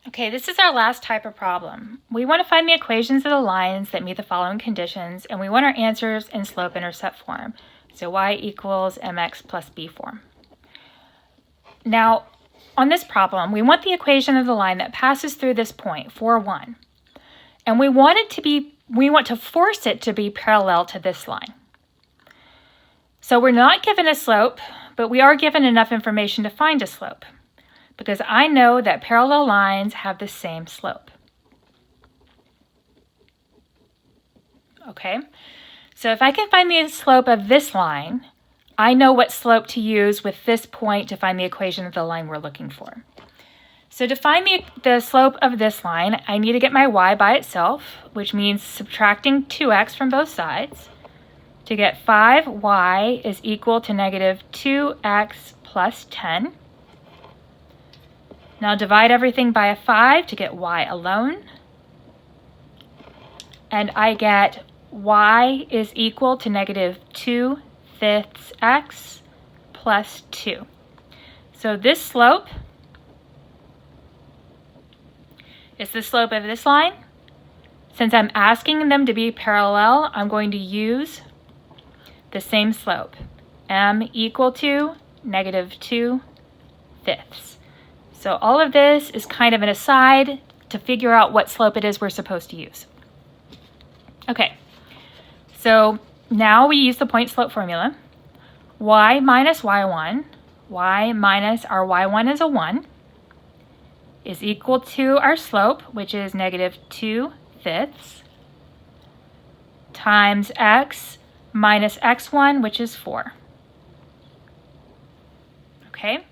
Okay, this is our last type of problem. We want to find the equations of the lines that meet the following conditions, and we want our answers in slope-intercept form. So y equals mx plus b form. Now, on this problem, we want the equation of the line that passes through this point, 4, 1. And we want to force it to be parallel to this line. So we're not given a slope, but we are given enough information to find a slope, because I know that parallel lines have the same slope. Okay, so if I can find the slope of this line, I know what slope to use with this point to find the equation of the line we're looking for. So to find the slope of this line, I need to get my y by itself, which means subtracting 2x from both sides to get 5y is equal to negative 2x plus 10. Now divide everything by a 5 to get y alone. And I get y is equal to negative 2/5 x plus 2. So this slope is the slope of this line. Since I'm asking them to be parallel, I'm going to use the same slope, m equal to negative 2/5. So all of this is kind of an aside to figure out what slope it is we're supposed to use. Okay, so now we use the point slope formula. Y minus y1, y minus our y1 is a 1, is equal to our slope, which is negative 2/5, times x minus x1, which is 4. Okay?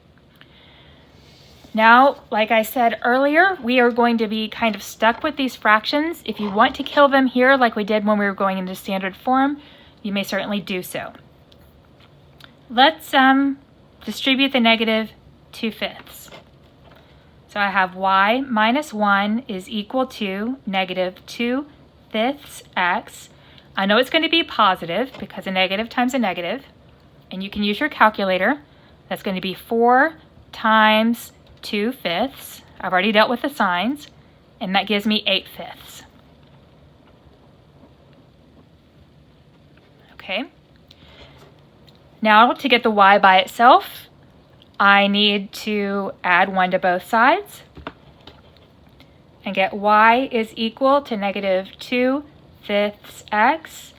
Now, like I said earlier, we are going to be kind of stuck with these fractions. If you want to kill them here like we did when we were going into standard form, you may certainly do so. Let's distribute the negative 2/5. So I have y minus 1 is equal to negative 2/5 x. I know it's going to be positive because a negative times a negative, and you can use your calculator. That's going to be 4 times 2/5. I've already dealt with the signs, and that gives me 8/5. Okay. Now to get the y by itself, I need to add 1 to both sides and get y is equal to negative 2/5 x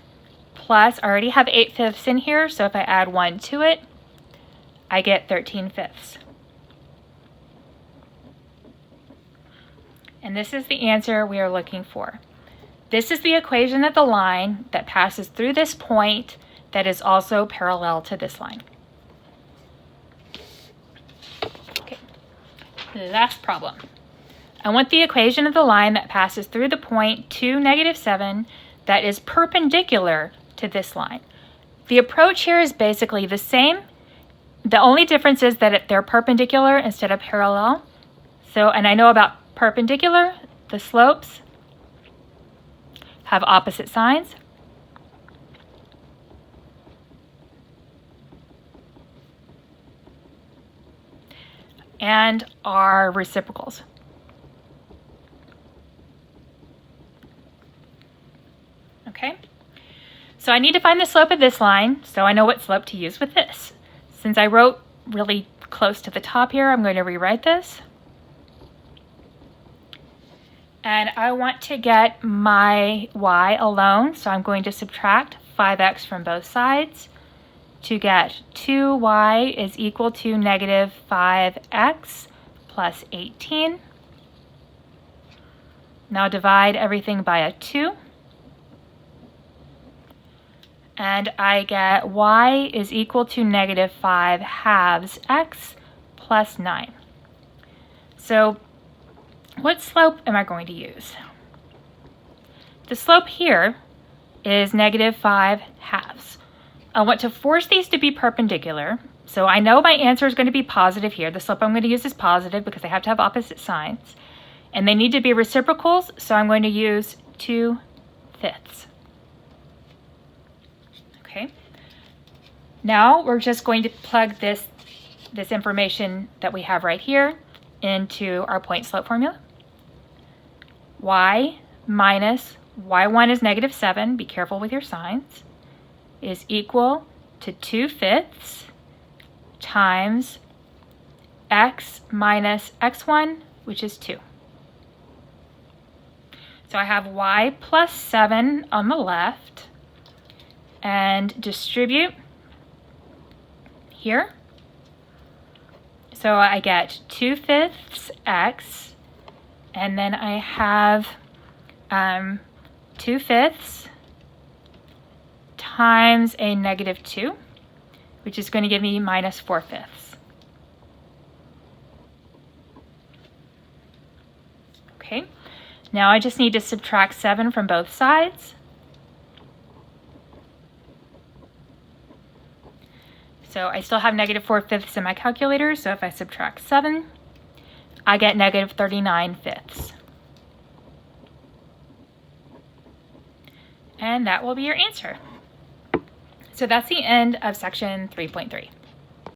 plus, I already have 8/5 in here, so if I add 1 to it, I get 13/5. And this is the answer we are looking for. This is the equation of the line that passes through this point that is also parallel to this line. Okay, last problem. I want the equation of the line that passes through the point 2, negative 7 that is perpendicular to this line. The approach here is basically the same. The only difference is that they're perpendicular instead of parallel. So, and I know about perpendicular, the slopes have opposite signs. And are reciprocals. Okay, so I need to find the slope of this line, so I know what slope to use with this. Since I wrote really close to the top here, I'm going to rewrite this. And I want to get my y alone, so I'm going to subtract 5x from both sides to get 2y is equal to negative 5x plus 18. Now divide everything by a 2. And I get y is equal to negative 5 halves x plus 9. So what slope am I going to use? The slope here is negative 5 halves. I want to force these to be perpendicular. So I know my answer is going to be positive here. The slope I'm going to use is positive because they have to have opposite signs. And they need to be reciprocals, so I'm going to use 2/5. Okay. Now we're just going to plug this information that we have right here into our point slope formula. y minus y1 is negative 7, be careful with your signs, is equal to 2/5 times x minus x1, which is 2. So I have y plus 7 on the left, and distribute here. So I get 2/5 x, and then I have 2/5 times a negative 2, which is going to give me minus 4/5. Okay, now I just need to subtract 7 from both sides. So I still have negative 4/5 in my calculator, so if I subtract 7, I get negative 39/5. And that will be your answer. So that's the end of section 3.3.